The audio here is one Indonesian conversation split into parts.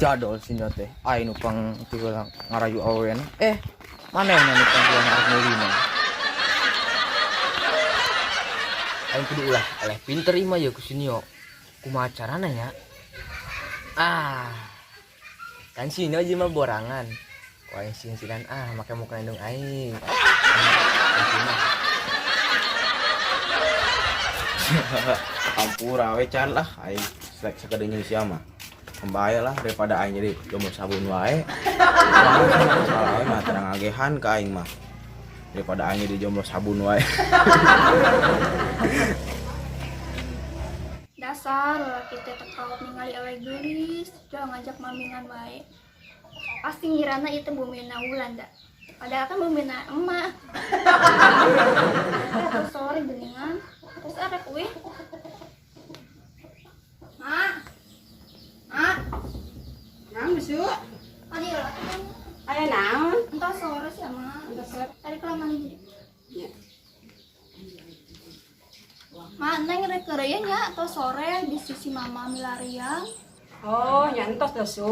jadol sini teh. Aing nupang tiba ngarayu awen. Mana yang nupang tiba ngarak mulina. Aing kudu ulah eleh pinter ima ya kusini yo. Kumaha carana ya? Kan sini aja mah borangan. Wah yang sin-sinan make mau kendung aing. Ampura we can lah aing sakadenya sia mah. Kembaya lah daripada aing jadi jomblo sabun wae. Salah wae mah terang agehan ka aing mah. Daripada aing jadi jomblo sabun wae. Dasar laki teh tekawat ningali awe geulis, jangan ngajak mamingan wae. Pasti ngirana itu bumina wulan da. Padahal kan bumina emak. Terus sore geningan, terus ada kue. Naon bisu? Adi lah. Aya naon? Entah sore sih ama. Tadi kelamaan jadi. Ya. Neng rek keureuyeun nya atau sore di sisi mama milarian. Oh, nyantos tuh su.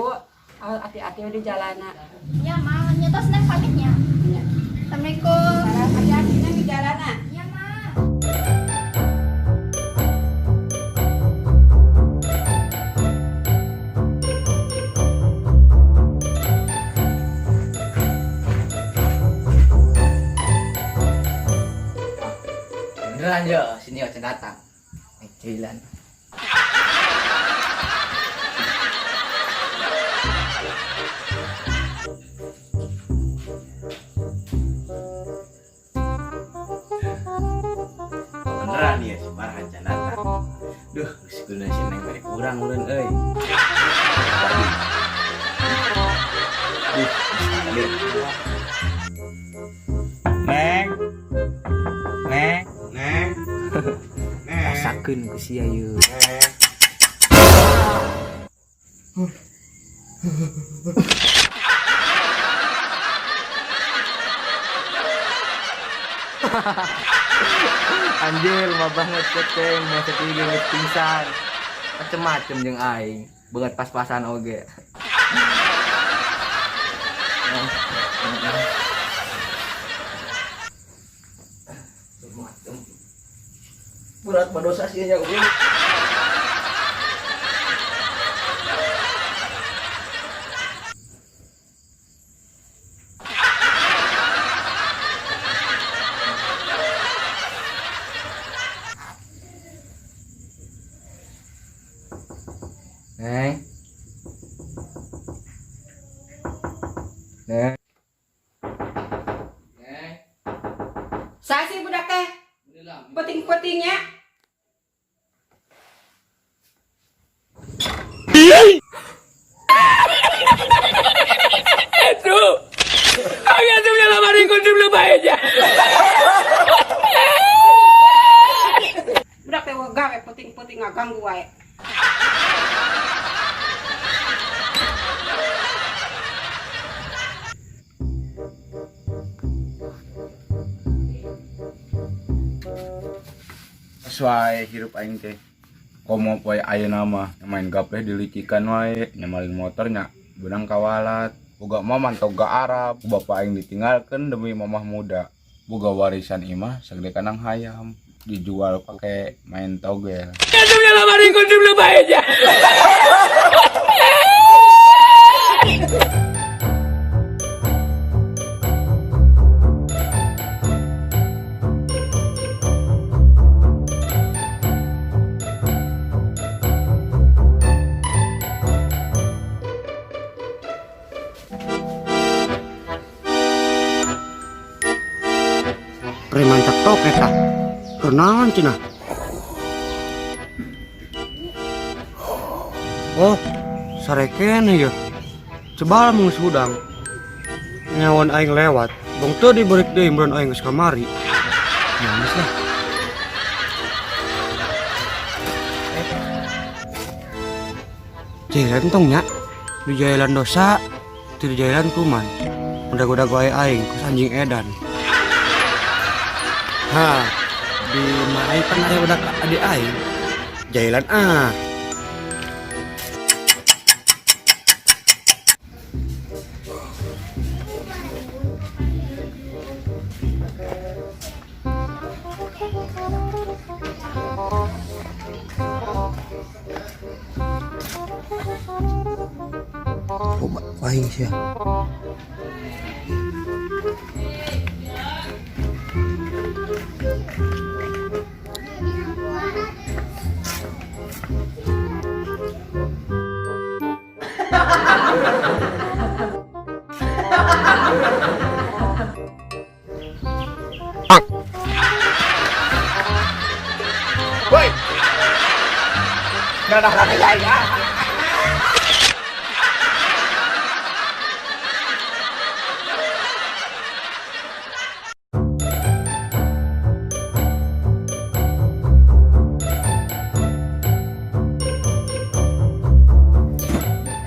Hati-hati di jalanan. Ya mah, nyetos neng pamitnya. Ya. Assalamualaikum. Hati-hati di jalanan. Ya mah. Beneran yo, sini yo datang. Cilan. Beneran ya si Marhan can datang. Duh, geus geuna si Neng bari kurang ulun euy. Duh, Neng. Neng. Neng. Neng. Rasakeun ku sia ieu. Neng. Anjir, mah banget ceceng, masa tiga geus pingsan. Macem-macem jeung aing, beungat pas-pasan oge. Berat badosa sih nya ueuh. Neng. Neng. Neng. Saya sih budak teh. Peting-petingnya. Itu. Agak tuh dalam hari kunci belum aja. Budak teh gawe peting-peting ngaganggu wae. Sesuai hirup aing teh. Komo poe ayeuna mah main gaple dilicikan wae, nyamaling motornya benang kawalat. Boga mah mantau ga Arab, bapak aing ditinggalkeun demi mamah muda. Boga warisan imah sagede kanang hayam, dijual pake main togel. Agak tuh dalam hari kunci belum aja. Preman tak toket tah. Kenaon cenah? Oh, sareken ya. Coba mung sudang. Nyawan aing lewat, bong teu dibeureuk deui mun aing geus kamari. Ya geus lah. Jalan tong nya. Di jalan dosa, di jalan kuman. Udah wae aing ku anjing edan. Di mana kan ada udah adik aing. Jailan aing sia. Woi. Nggak ada ya.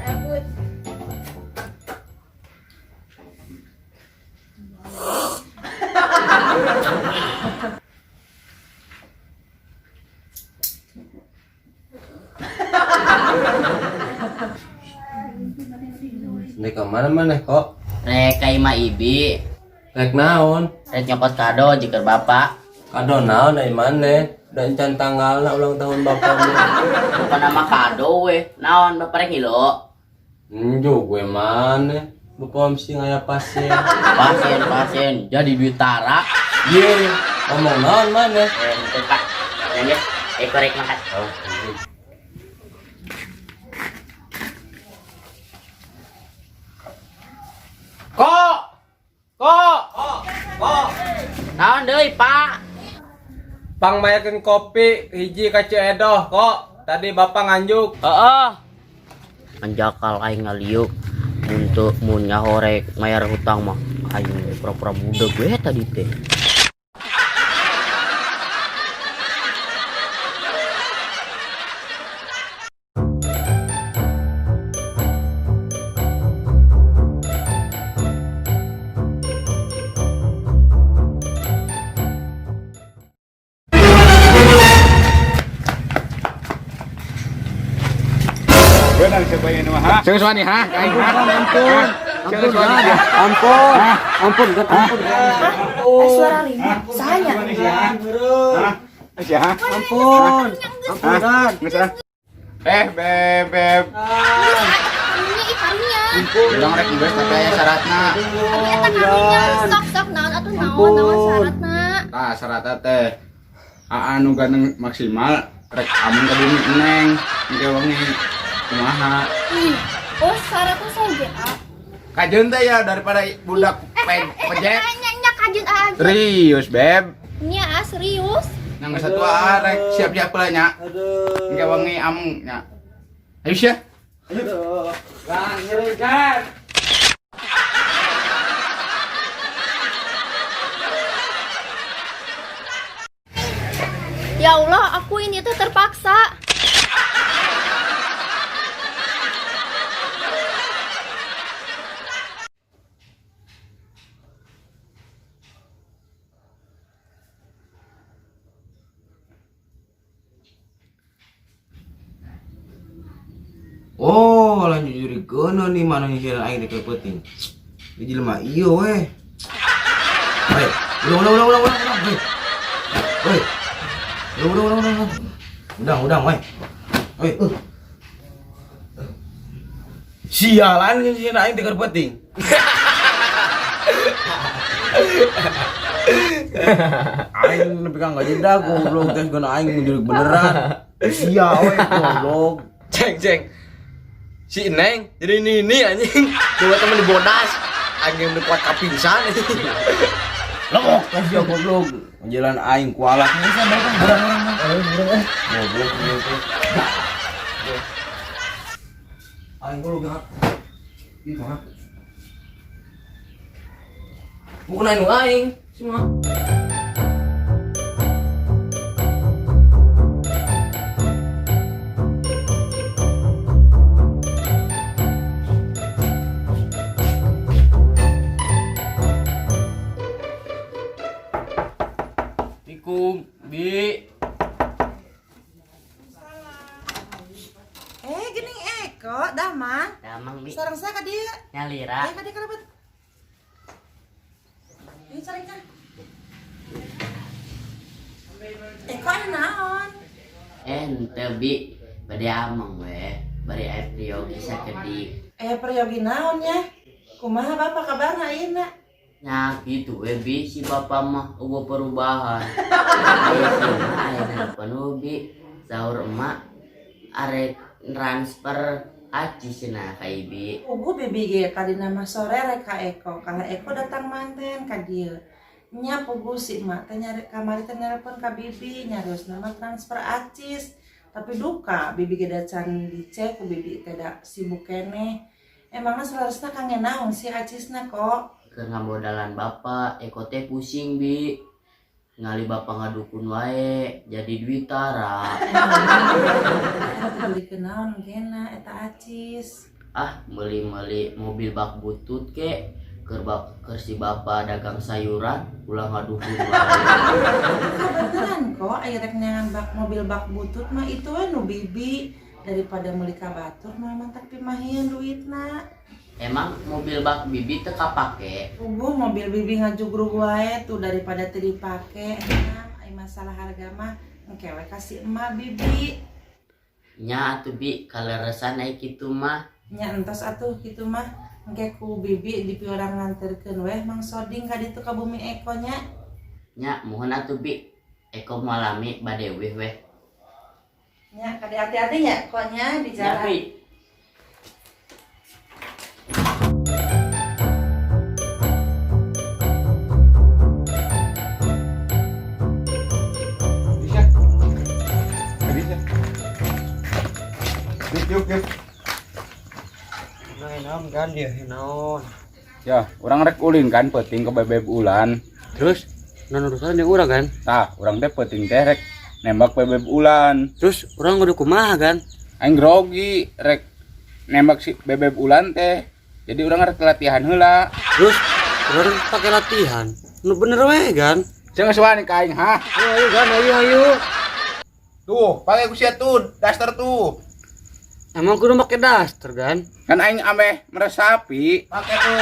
Rambut. Nek kemana mana kok? Rek kaima ibi, Rek naon? rek nyokot kado jika bapak. Kado naon dari mana? Dan can tanggal ulang tahun bapakmu. Bukan nama kado weh, naon bapak rek hilo. Njuk gue mana? Bapak mesti ngaya pasien. Pasien, jadi duit tara. Ye, ngomong naon mana? Itu pak, lanjut, korek makan. Oh, Naon deui pak? Pang mayakeun kopi hiji ka Ceedoh kok. Tadi bapak nganjuk. Heeh. Anjakal aing ngaliuk untuk mun nyahorek mayar hutang mah aing pura-pura budeg we tadi teh. Benar sebagai nama ha. Sesuai nih ha. Ampun. Suara lima. Saya. Asyah. Ampun. Ampunan. Beb. Karunya ikarunya. Bilang rek invest tapi aya syaratna. Abi eta karunya sok naon atuh naon syaratna. Tah syaratna teh anu ganteng maksimal rek amun ka bumi neng engke wangi kumaha. Ih, oh syaratnya saya GA. Kajeun teh ya daripada budak pejek. Nya kajeun aja. Serius, Beb. Nya serius. Yang satu arek siap-siap lah nya. Engke wangi amung nya. Ayo sia. Ya Allah, aku ini tuh terpaksa. Oh, lanjut juri kono nih mana nyisiran aing deket penting. Di jelema iyo weh. Weh, udah. Weh. Udah, weh. Weh. Sialan nyisiran aing deket penting. Aing nepi ka ngajeda goblok tes guna aing menjurik beneran. Sia weh goblok. Ceng. Si Neng jadi ini anjing. Dua temen dibodas. Anjing udah kuat kapingsan. Lomok kasih ya goblok. Jalan aing kualat. Bisa baik orang-orang. Goblok gitu. Aing goblok gak. Itu ha. Bukan anu aing semua. Bi. Gini Eko, Damang. Damang bi. Sarang saya ka dia. Nyalira. Ka dia kerabat. Ini cari kan. Eko ada naon? Ente bi. Bade amang we. bari April kisah kedi. Peryogi naon ya? Kumaha bapak kabarna ayeuna? Nah gitu Bi si bapak mah uga perubahan. Ayeuna penuh Bi sahur emak arek transfer aci cenah ka Ibi. Ugu bibi ge tadi nama sore rek ka Eko. Kalau Eko datang manten ka dieu. Nya pugu si emak teh nyari kamari teh nelpon ka bibi nyarios nama transfer acis. Tapi duka bibi ge da can dicek ku bibi teh da sibuk keneh. Emangna seharusnya kangen naon si acisna kok? Keur ngamodalan bapak Eko teh pusing Bi. Ngali bapak ngadukun wae jadi duit tara. Beli kenaon gena eta acis. Ah meuli-meuli mobil bak butut ke keur si bapak dagang sayuran ulah ngadukun wae. Beneran kok aya rek neangan mobil bak butut mah itu we nu bibi daripada meuli ka batur mah mantap pimahian duitna. Emang mobil bak bibi teu kapake? Ugu mobil bibi ngajugrug wae tuh daripada teu dipake. Ai masalah harga mah engke we kasih emak bibi. Nya atuh Bi kaleresan aya kitu mah. Nya entos atuh kitu mah engke ku bibi dipiorang nganterkeun we Mang Soding ka ditu ka Bumi Eko nya. Nya mohon atuh Bi Eko malami bade weh. Nya kade hati-hati nya kok nya di Nya jalan. Bi. Yuk. Naon kan dia naon. Ya, orang rek ulin kan peuting ke bebeb ulan. Terus naon urusan jeung urang kan? Tah, orang teh peuting teh rek nembak bebeb ulan. Terus urang kudu kumaha kan? Aing grogi rek nembak si bebeb ulan teh. Jadi orang rek latihan heula. Terus urang pakai latihan. Nu bener we kan? Jangan suani ka aing, ha? Ayo kan ayo. Tuh, pakai ku sia tuh, daster tuh. Emang kudu make daster kan? Kan aing ameh meresapi. Pakai tuh.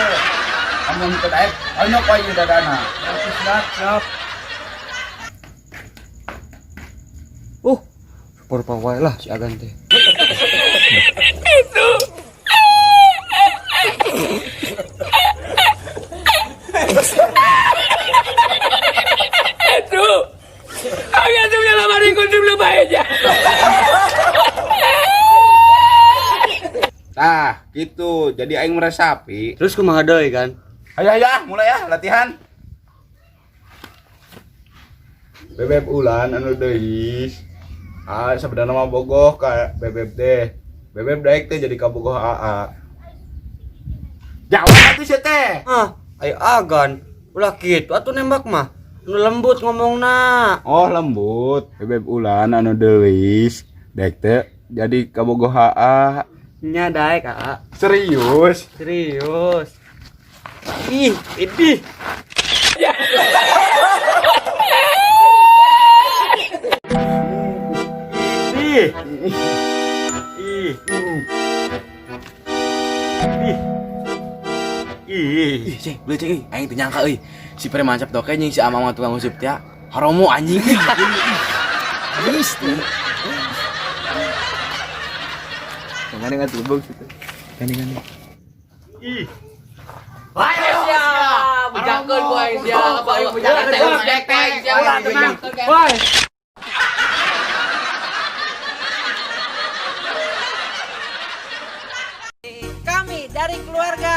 Amun teu daek, ayo ku aing dadana. Siap. Porpa wae lah si Agan teh. Itu. Kalian tuh menyelamatin kunci belum aja. Tah, gitu. Jadi aing meresapi. Terus kumaha deui kan? Ayo, mulai ya latihan. Bebeb ulan anu deui. Sebenarnya mah bogoh ka bebeb teh. Bebeb daek teh jadi ka bogoh AA. Jawab atuh sia teh. Ayo Agan. Ulah kitu atuh nembak mah. Nu lembut ngomongna. Oh, lembut. Bebeb ulan anu deui. Daek teh jadi ka bogoh AA. Nya daek Aa. Serius? Serius. Ih, idih. Ih. Ih. Ih. Ceng, beli ceng, aing teu nyangka euy. Si preman cap doke jeung si amang tukang usip teh haromo anjing. Habis tuh. Jangan dengan tubuk situ. Gandeng. Ih. Ayo sia, bujakeun ku aing sia, apa aing bujakeun teh dek teh sia. Woi. Kami dari keluarga